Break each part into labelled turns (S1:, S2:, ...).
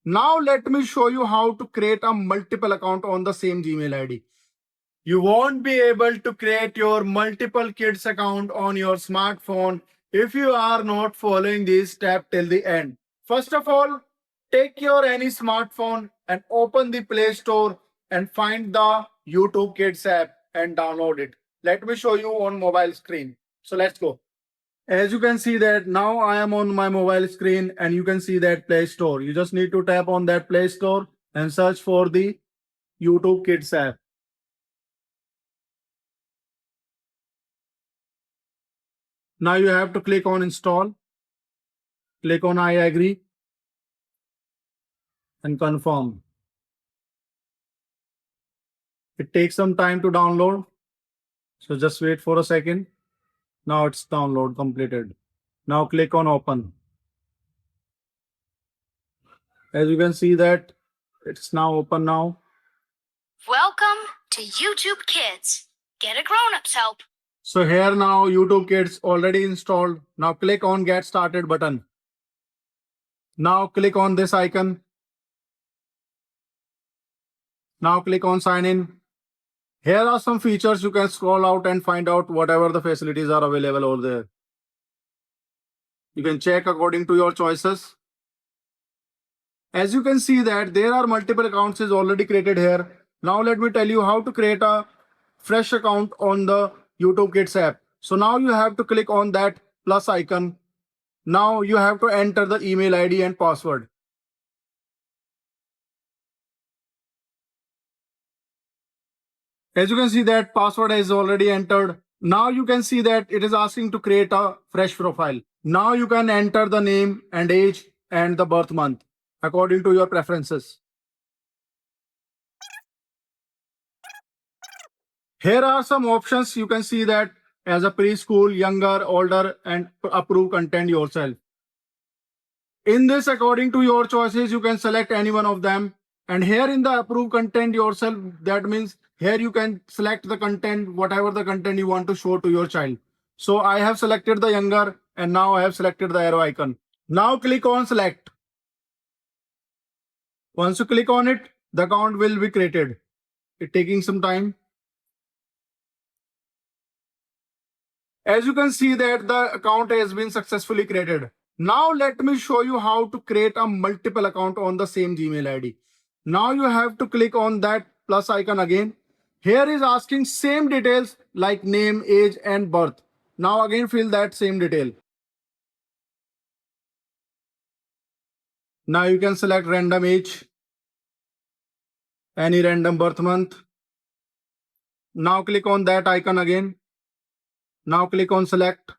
S1: Now let me show you how to create a multiple account on the same Gmail ID. You won't be able to create your multiple kids account on your smartphone if you are not following this step till the end. First of all, take your any smartphone and open the Play Store and find the YouTube Kids app and download it. Let me show you on mobile screen. So let's go. As you can see that now I am on my mobile screen and you can see that Play Store. You just need to tap on that Play Store and search for the YouTube Kids app. Now you have to click on install, click on I agree and confirm. It takes some time to download. So just wait for a second. Now it's download completed. Now click on open. As you can see that it's now open now.
S2: Welcome to YouTube Kids. Get a grown-up's help.
S1: So here now YouTube Kids already installed. Now click on get started button. Now click on this icon. Now click on sign in. Here are some features. You can scroll out and find out whatever the facilities are available over there. You can check according to your choices. As you can see that there are multiple accounts is already created here. Now let me tell you how to create a fresh account on the YouTube Kids app. So now you have to click on that plus icon. Now you have to enter the email ID and password. As you can see that password is already entered. Now you can see that it is asking to create a fresh profile. Now you can enter the name and age and the birth month according to your preferences. Here are some options. You can see that as a preschool, younger, older, and approve content yourself. In this, according to your choices, you can select any one of them. And here in the approve content yourself, that means here you can select the content, whatever the content you want to show to your child. So I have selected the younger and now I have selected the arrow icon. Now click on select. Once you click on it, the account will be created. It's taking some time. As you can see that the account has been successfully created. Now let me show you how to create a multiple account on the same Gmail ID. Now you have to click on that plus icon again. Here is asking same details like name, age and birth. Now again fill that same detail. Now you can select random age, any random birth month. Now click on that icon again. Now click on select.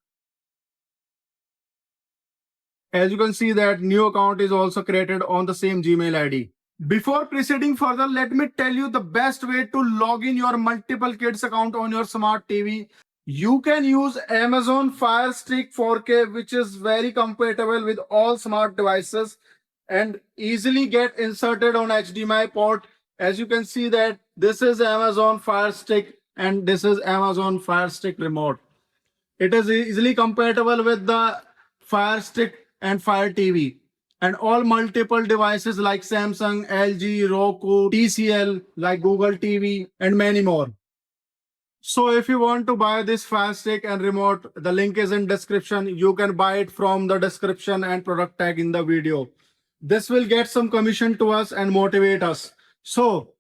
S1: As you can see that new account is also created on the same Gmail ID. Before proceeding further, let me tell you the best way to log in your multiple kids account on your smart TV. You can use Amazon Fire Stick 4K, which is very compatible with all smart devices and easily get inserted on HDMI port. As you can see that this is Amazon Fire Stick and this is Amazon Fire Stick remote. It is easily compatible with the Fire Stick and Fire TV and all multiple devices like Samsung, LG, Roku, TCL, like Google TV and many more. So if you want to buy this Fire Stick and remote, the link is in description. You can buy it from the description and product tag in the video. This will get some commission to us and motivate us. So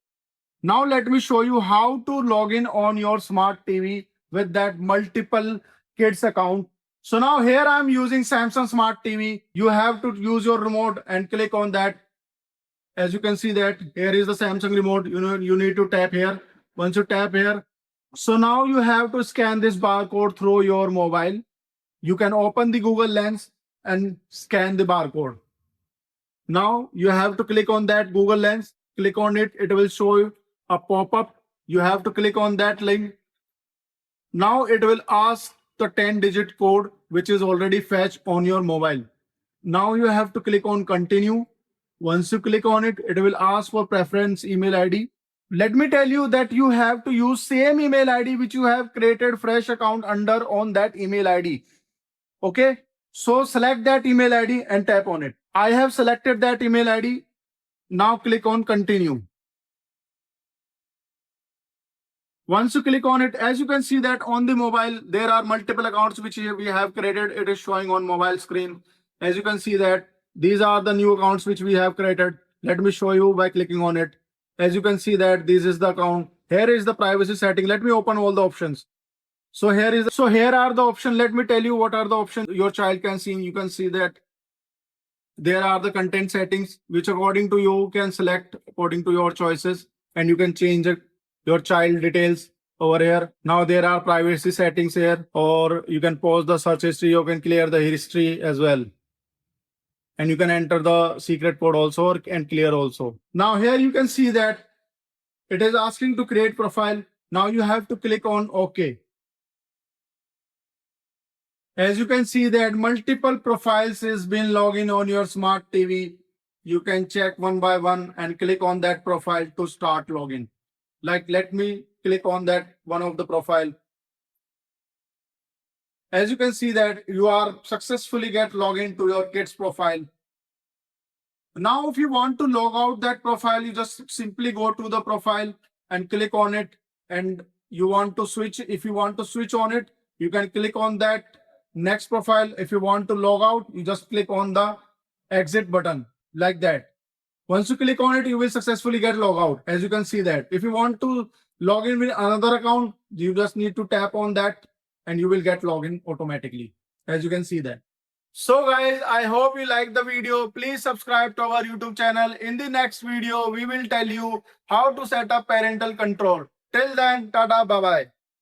S1: now let me show you how to log in on your smart TV with that multiple kids account. So now here I'm using Samsung Smart TV. You have to use your remote and click on that. As you can see that here is the Samsung remote. You need to tap here. Once you tap here, so now you have to scan this barcode through your mobile. You can open the Google Lens and scan the barcode. Now you have to click on that Google Lens. Click on it. It will show you a pop-up. You have to click on that link. Now it will ask the 10-digit code which is already fetched on your mobile. Now you have to click on continue. Once you click on it, it will ask for preference email ID. Let me tell you that you have to use same email ID which you have created fresh account under on that email ID. Okay, so select that email ID and tap on it. I have selected that email ID. Now click on continue. Once you click on it, as you can see that on the mobile, there are multiple accounts which we have created. It is showing on mobile screen. As you can see that these are the new accounts which we have created. Let me show you by clicking on it. As you can see that this is the account. Here is the privacy setting. Let me open all the options. So here are the options. Let me tell you what are the options your child can see. You can see that there are the content settings which according to you can select according to your choices, and you can change it, your child details over here. Now there are privacy settings here, or you can pause the search history, you can clear the history as well, and you can enter the secret code also and clear also. Now here you can see that it is asking to create profile. Now you have to click on OK. As you can see that multiple profiles is been logged in on your smart TV. You can check one by one and click on that profile to start login. Like let me click on that one of the profile. As you can see that you are successfully get login to your kids profile. Now if you want to log out that profile, you just simply go to the profile and click on it, and you want to switch. If you want to switch on it, you can click on that next profile. If you want to log out, you just click on the exit button like that. Once you click on it, you will successfully get log out. As you can see that if you want to log in with another account, you just need to tap on that and you will get login automatically. As you can see that. So guys, I hope you liked the video. Please subscribe to our YouTube channel. In the next video, we will tell you how to set up parental control. Till then, tada, bye bye.